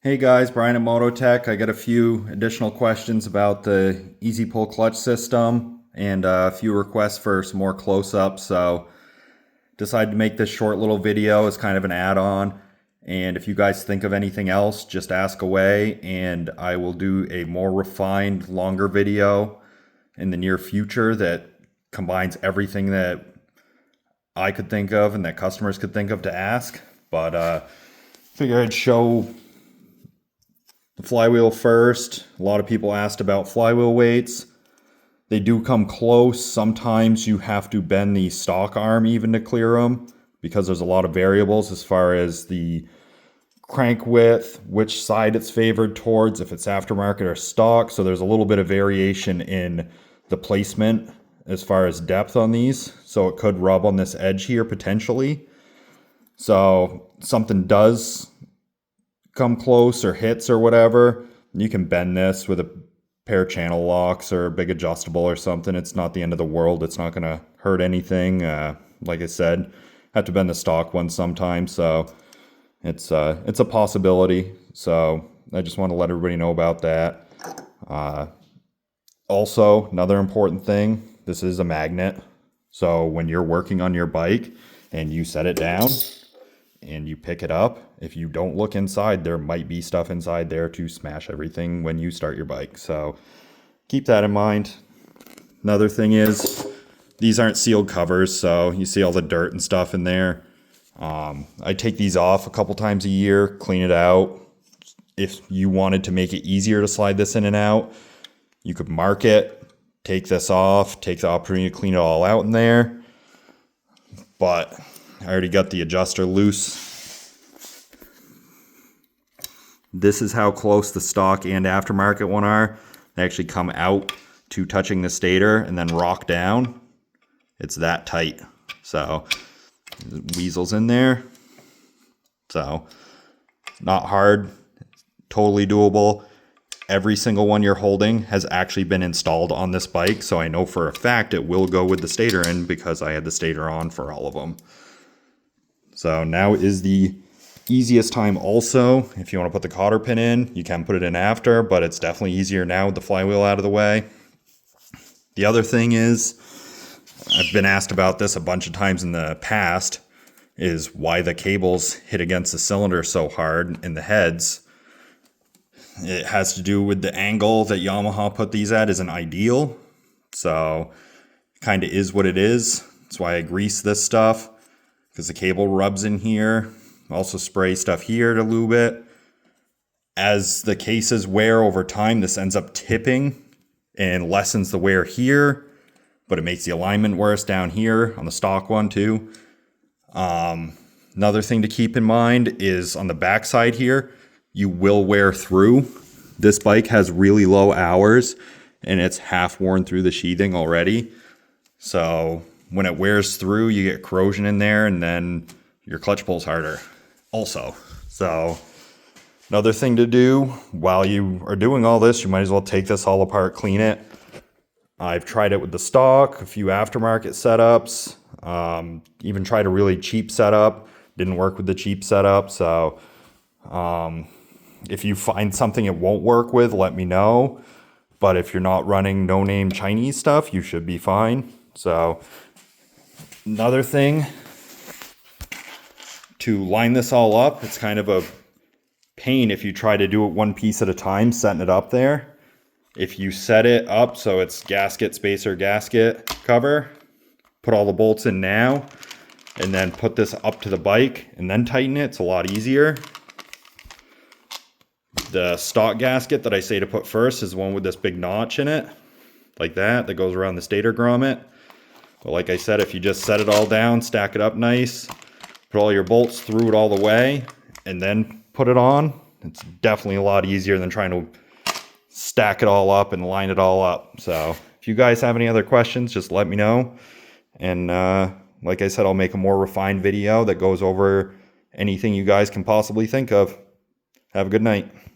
Hey guys, Brian at MotoTech. I got a few additional questions about the easy pull clutch system and a few requests for some more close-ups. So decided to make this short little video as kind of an add-on. And if you guys think of anything else, just ask away and I will do a more refined, longer video in the near future that combines everything that I could think of and that customers could think of to ask. But figure I'd show the flywheel first. A lot of people asked about flywheel weights. They do come close. Sometimes you have to bend the stock arm even to clear them because there's a lot of variables as far as the crank width, which side it's favored towards, if it's aftermarket or stock. So there's a little bit of variation in the placement as far as depth on these. So it could rub on this edge here potentially. So something does come close or hits or whatever, you can bend this with a pair of channel locks or a big adjustable or something. It's not the end of the world. It's not going to hurt anything. Like I said, have to bend the stock one sometimes, so it's a possibility. So I just want to let everybody know about that. Also, another important thing, this is a magnet. So when you're working on your bike and you set it down and you pick it up, if you don't look inside, there might be stuff inside there to smash everything when you start your bike. So keep that in mind. Another thing is, these aren't sealed covers, so you see all the dirt and stuff in there. I take these off a couple times a year, clean it out. If you wanted to make it easier to slide this in and out, you could mark it, take this off, take the opportunity to clean it all out in there. But I already got the adjuster loose. This is how close the stock and aftermarket one are. They actually come out to touching the stator and then rock down. It's that tight. So weasels in there. So not hard, totally doable. Every single one you're holding has actually been installed on this bike. So I know for a fact it will go with the stator in because I had the stator on for all of them. So now is the easiest time also. If you want to put the cotter pin in, you can put it in after, but it's definitely easier now with the flywheel out of the way. The other thing is, I've been asked about this a bunch of times in the past, is why the cables hit against the cylinder so hard in the heads. It has to do with the angle that Yamaha put these at isn't ideal. So kind of is what it is. That's why I grease this stuff, because the cable rubs in here. Also spray stuff here to lube it. As the cases wear over time, this ends up tipping and lessens the wear here, but it makes the alignment worse down here on the stock one too. Another thing to keep in mind is on the back side here, you will wear through. This bike has really low hours and it's half worn through the sheathing already. So when it wears through, you get corrosion in there and then your clutch pulls harder also. So another thing to do while you are doing all this, you might as well take this all apart, clean it. I've tried it with the stock, a few aftermarket setups, even tried a really cheap setup. Didn't work with the cheap setup. So if you find something it won't work with, let me know. But if you're not running no-name Chinese stuff, you should be fine. So another thing, to line this all up, it's kind of a pain if you try to do it one piece at a time, setting it up there. If you set it up so it's gasket, spacer, gasket, cover, put all the bolts in now, and then put this up to the bike and then tighten it, it's a lot easier. The stock gasket that I say to put first is the one with this big notch in it, like that goes around the stator grommet. But like I said, if you just set it all down, stack it up nice, put all your bolts through it all the way, and then put it on, it's definitely a lot easier than trying to stack it all up and line it all up. So if you guys have any other questions, just let me know. And like I said, I'll make a more refined video that goes over anything you guys can possibly think of. Have a good night.